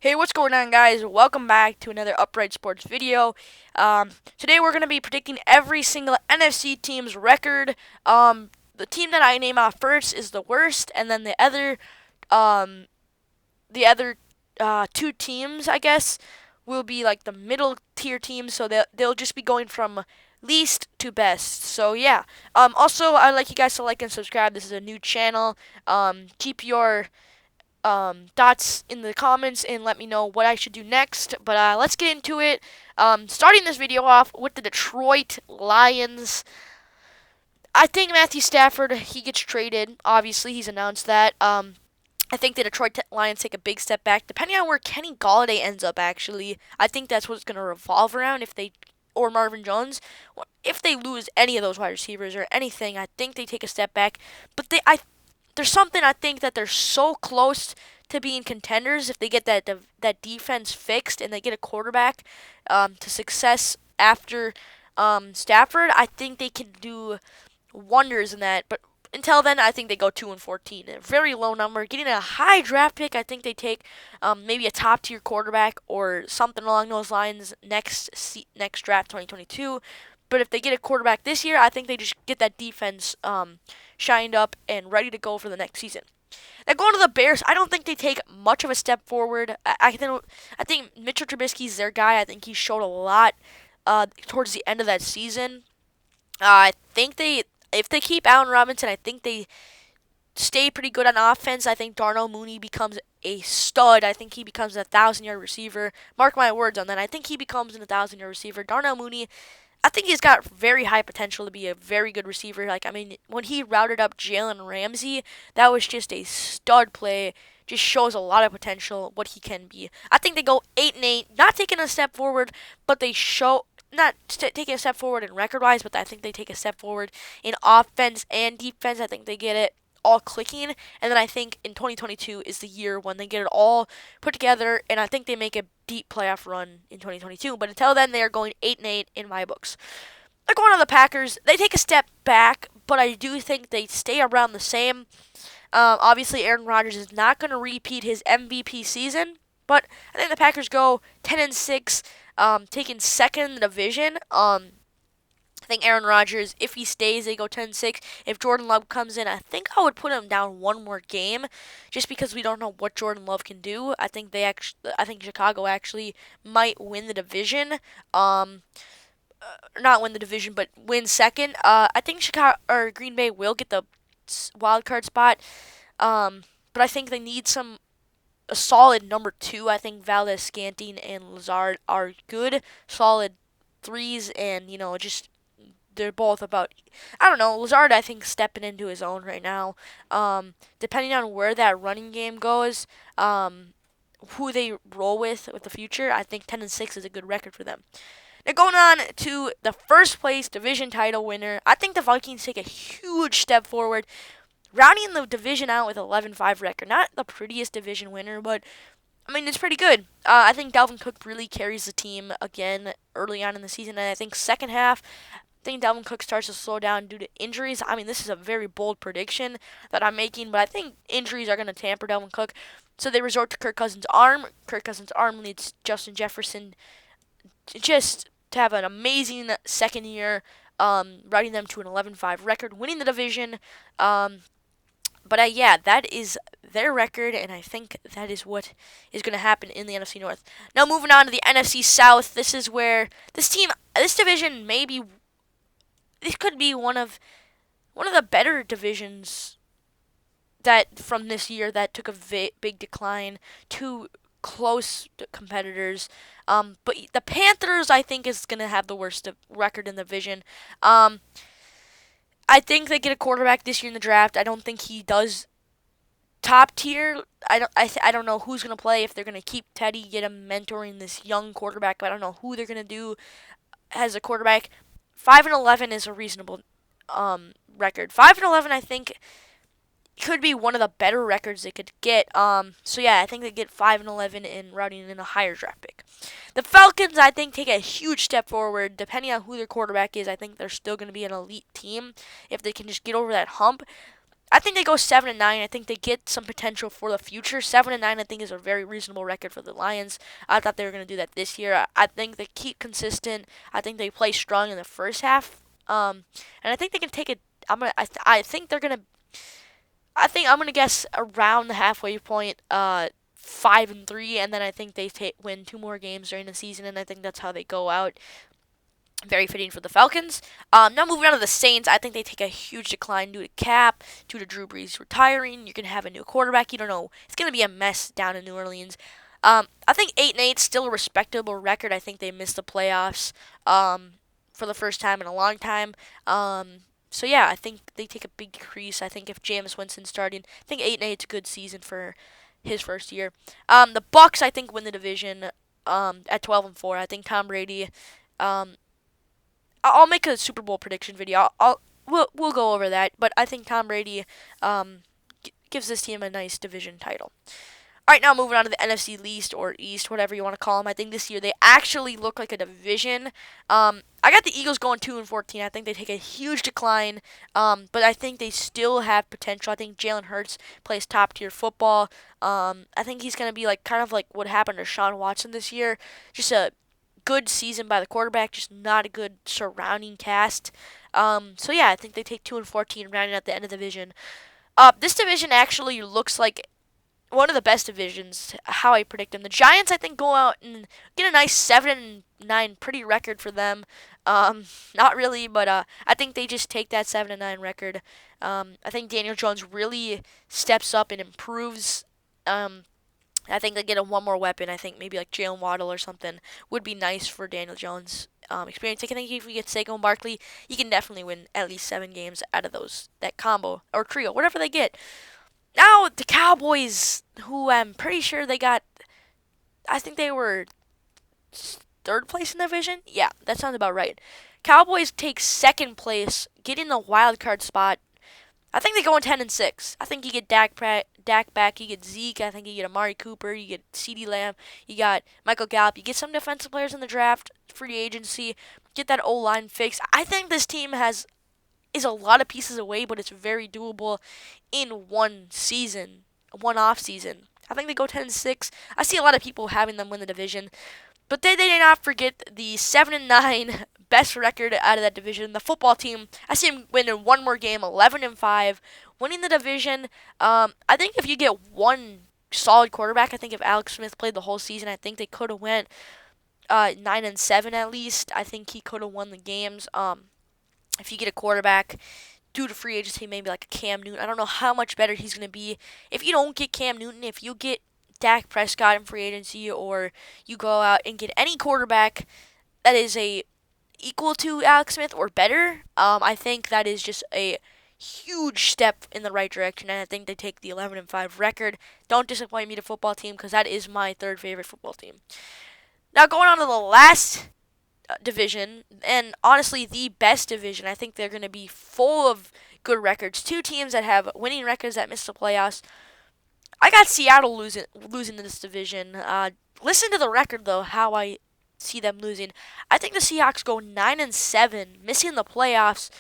Hey, what's going on, guys? Welcome back to another Upright Sports video. Today we're going to be predicting every single NFC team's record. The team that I name out first is the worst, and then um, the other two teams, I guess, will be like the middle tier teams. So they'll just be going from least to best. So yeah. Also, I'd like you guys to like and subscribe. This is a new channel. Keep your thoughts in the comments and let me know what I should do next. But let's get into it. Starting this video off with the Detroit Lions. I think Matthew Stafford, he gets traded. Obviously, he's announced that. I think the Detroit Lions take a big step back, depending on where Kenny Galladay ends up. Actually, I think that's what it's going to revolve around. Or Marvin Jones, if they lose any of those wide receivers or anything, I think they take a step back. But there's something I think that they're so close to being contenders if they get that defense fixed and they get a quarterback to success after Stafford. I think they can do wonders in that. But until then, I think they go 2-14, a very low number. Getting a high draft pick, I think they take maybe a top tier quarterback or something along those lines next draft 2022. But if they get a quarterback this year, I think they just get that defense shined up and ready to go for the next season. Now going to the Bears, I don't think they take much of a step forward. I think Mitchell Trubisky's their guy. I think he showed a lot towards the end of that season. I think if they keep Allen Robinson, I think they stay pretty good on offense. I think Darnell Mooney becomes a stud. I think he becomes a 1,000-yard receiver. Mark my words on that. I think he becomes a 1,000-yard receiver. Darnell Mooney, I think he's got very high potential to be a very good receiver. When he routed up Jalen Ramsey, that was just a stud play. Just shows a lot of potential what he can be. I think they go 8-8, not taking a step forward, but they show not taking a step forward in record wise, but I think they take a step forward in offense and defense. I think they get it all clicking, and then I think in 2022 is the year when they get it all put together, and I think they make a deep playoff run in 2022. But until then, they are going 8-8 in my books. They're going on the Packers. They take a step back, but I do think they stay around the same. Obviously, Aaron Rodgers is not going to repeat his MVP season, but I think the Packers go 10-6, taking second in the division. I think Aaron Rodgers, if he stays, they go 10-6. If Jordan Love comes in, I think I would put him down one more game, just because we don't know what Jordan Love can do. I think Chicago actually might win the division. Not win the division, but win second. I think Chicago or Green Bay will get the wild card spot. But I think they need a solid number two. I think Valdez, Scantling, and Lazard are good, solid threes, and just they're both about. I don't know. Lazard, I think, stepping into his own right now. Depending on where that running game goes, who they roll with the future, I think 10-6 is a good record for them. Now going on to the first place division title winner, I think the Vikings take a huge step forward, rounding the division out with 11-5 record. Not the prettiest division winner, but it's pretty good. I think Dalvin Cook really carries the team again early on in the season, and I think second half, I think Dalvin Cook starts to slow down due to injuries. This is a very bold prediction that I'm making, but I think injuries are going to tamper Dalvin Cook. So they resort to Kirk Cousins' arm. Kirk Cousins' arm leads Justin Jefferson just to have an amazing second year, riding them to an 11-5 record, winning the division. But yeah, that is their record, and I think that is what is going to happen in the NFC North. Now moving on to the NFC South, this is where this division this could be one of the better divisions that from this year that took a big decline. Two close competitors. But the Panthers, I think, is going to have the worst record in the division. I think they get a quarterback this year in the draft. I don't think he does top tier. I don't know who's going to play, if they're going to keep Teddy, get him mentoring this young quarterback. But I don't know who they're going to do as a quarterback. 5-11 is a reasonable record. 5-11, I think, could be one of the better records they could get. So yeah, I think they get 5-11 and routing in a higher draft pick. The Falcons, I think, take a huge step forward. Depending on who their quarterback is, I think they're still going to be an elite team if they can just get over that hump. I think they go 7-9. I think they get some potential for the future. 7-9, I think, is a very reasonable record for the Lions. I thought they were going to do that this year. I think they keep consistent. I think they play strong in the first half. And I think they can take it. I think they're gonna. I think I'm gonna guess around the halfway point. 5-3, and then I think they win 2 more games during the season, and I think that's how they go out. Very fitting for the Falcons. Now moving on to the Saints, I think they take a huge decline due to Cap, due to Drew Brees retiring. You're gonna have a new quarterback. You don't know. It's gonna be a mess down in New Orleans. I think 8-8 still a respectable record. I think they missed the playoffs for the first time in a long time. So yeah, I think they take a big decrease. I think if Jameis Winston's starting, I think 8-8 is a good season for his first year. The Bucks, I think, win the division at 12-4. I think Tom Brady. I'll make a Super Bowl prediction video. We'll go over that, but I think Tom Brady gives this team a nice division title. All right, now moving on to the NFC East or East, whatever you want to call them. I think this year they actually look like a division. I got the Eagles going 2-14. I think they take a huge decline, but I think they still have potential. I think Jalen Hurts plays top tier football. I think he's gonna be like kind of like what happened to Sean Watson this year, just a good season by the quarterback, just not a good surrounding cast. So yeah, I think they take 2-14, rounding out the end of the division. This division actually looks like one of the best divisions. How I predict them, the Giants I think go out and get a nice 7-9, pretty record for them. Not really, but I think they just take that 7-9 record. I think Daniel Jones really steps up and improves. I think they get a one more weapon. I think maybe like Jalen Waddle or something would be nice for Daniel Jones' experience. I think if we get Saquon Barkley, he can definitely win at least 7 games out of that combo or trio, whatever they get. Now the Cowboys, who I'm pretty sure they got, I think they were third place in the division. Yeah, that sounds about right. Cowboys take second place, get in the wild card spot. I think they go in 10-6. I think you get Dak back, you get Zeke. I think you get Amari Cooper, you get CeeDee Lamb, you got Michael Gallup. You get some defensive players in the draft, free agency, get that O line fixed. I think this team is a lot of pieces away, but it's very doable in one season, one off season. I think they go 10-6. I see a lot of people having them win the division, but they did not forget the 7-9 best record out of that division. The football team, I see them winning one more game, 11-5, winning the division. I think if you get one solid quarterback, I think if Alex Smith played the whole season, I think they could have went 9-7 at least. I think he could have won the games. If you get a quarterback due to free agency, maybe like a Cam Newton, I don't know how much better he's going to be. If you don't get Cam Newton, if you get Dak Prescott in free agency, or you go out and get any quarterback that is equal to Alex Smith or better, I think that is just a huge step in the right direction, and I think they take the 11-5 record. Don't disappoint me, the football team, because that is my third favorite football team. Now going on to the last division, and honestly the best division. I think they're going to be full of good records. 2 teams that have winning records that missed the playoffs. I got Seattle losing to this division. Listen to the record though, how I see them losing. I think the Seahawks go 9-7, missing the playoffs.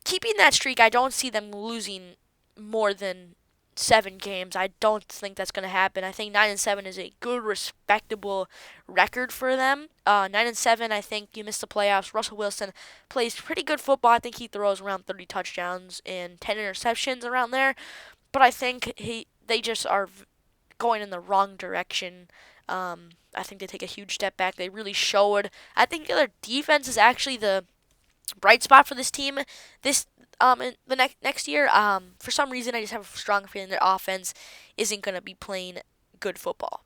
Keeping that streak, I don't see them losing more than 7 games. I don't think that's going to happen. I think 9-7 is a good, respectable record for them. 9-7, I think you miss the playoffs. Russell Wilson plays pretty good football. I think he throws around 30 touchdowns and 10 interceptions around there. But I think they just are going in the wrong direction. I think they take a huge step back. They really showed. I think their defense is actually the bright spot for this team. In the next year, for some reason, I just have a strong feeling their offense isn't going to be playing good football.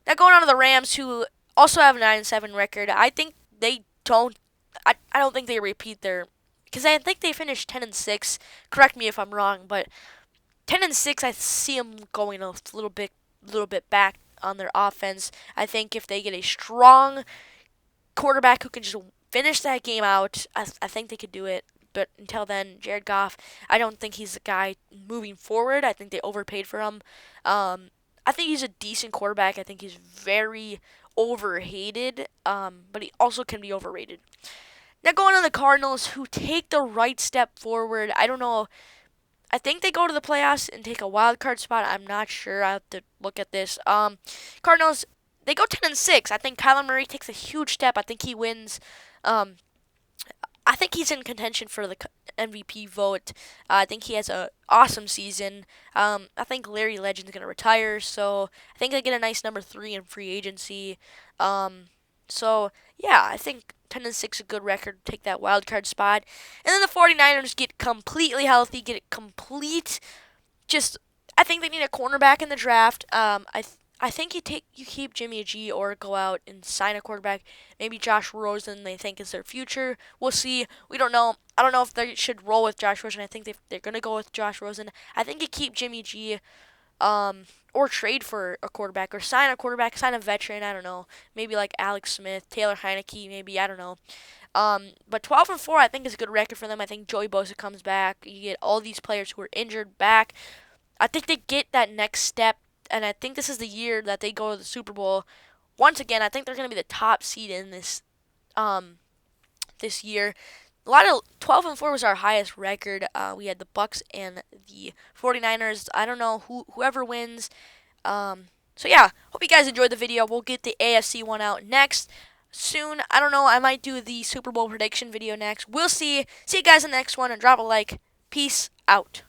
Now going on to the Rams, who also have a 9-7 record. I think they don't. I don't think they repeat their, because I think they finished 10-6. Correct me if I'm wrong, but 10-6, I see them going a little bit back on their offense. I think if they get a strong quarterback who can just finish that game out, I think they could do it. But until then, Jared Goff, I don't think he's the guy moving forward. I think they overpaid for him. I think he's a decent quarterback. I think he's very overhated, but he also can be overrated. Now going on the Cardinals, who take the right step forward. I don't know. I think they go to the playoffs and take a wild card spot. I'm not sure. I have to look at this. Cardinals, they go 10-6. I think Kyler Murray takes a huge step. I think he wins. Um, I think he's in contention for the MVP vote. I think he has an awesome season. I think Larry Legend's gonna retire, so I think they get a nice number 3 in free agency. Um, so yeah, I think 10-6 is a good record to take that wild card spot. And then the 49ers get completely healthy, get it complete. Just I think they need a cornerback in the draft. I think you keep Jimmy G or go out and sign a quarterback. Maybe Josh Rosen they think is their future. We'll see. We don't know. I don't know if they should roll with Josh Rosen. I think they're gonna go with Josh Rosen. I think you keep Jimmy G. Or trade for a quarterback or sign a quarterback, sign a veteran. I don't know. Maybe like Alex Smith, Taylor Heineke. Maybe I don't know. But 12-4 I think is a good record for them. I think Joey Bosa comes back. You get all these players who are injured back. I think they get that next step, and I think this is the year that they go to the Super Bowl. Once again, I think they're going to be the top seed in this year. A lot of 12-4 was our highest record. We had the Bucks and the 49ers. I don't know whoever wins. So yeah, hope you guys enjoyed the video. We'll get the AFC one out next soon. I don't know. I might do the Super Bowl prediction video next. We'll see. See you guys in the next one, and drop a like. Peace out.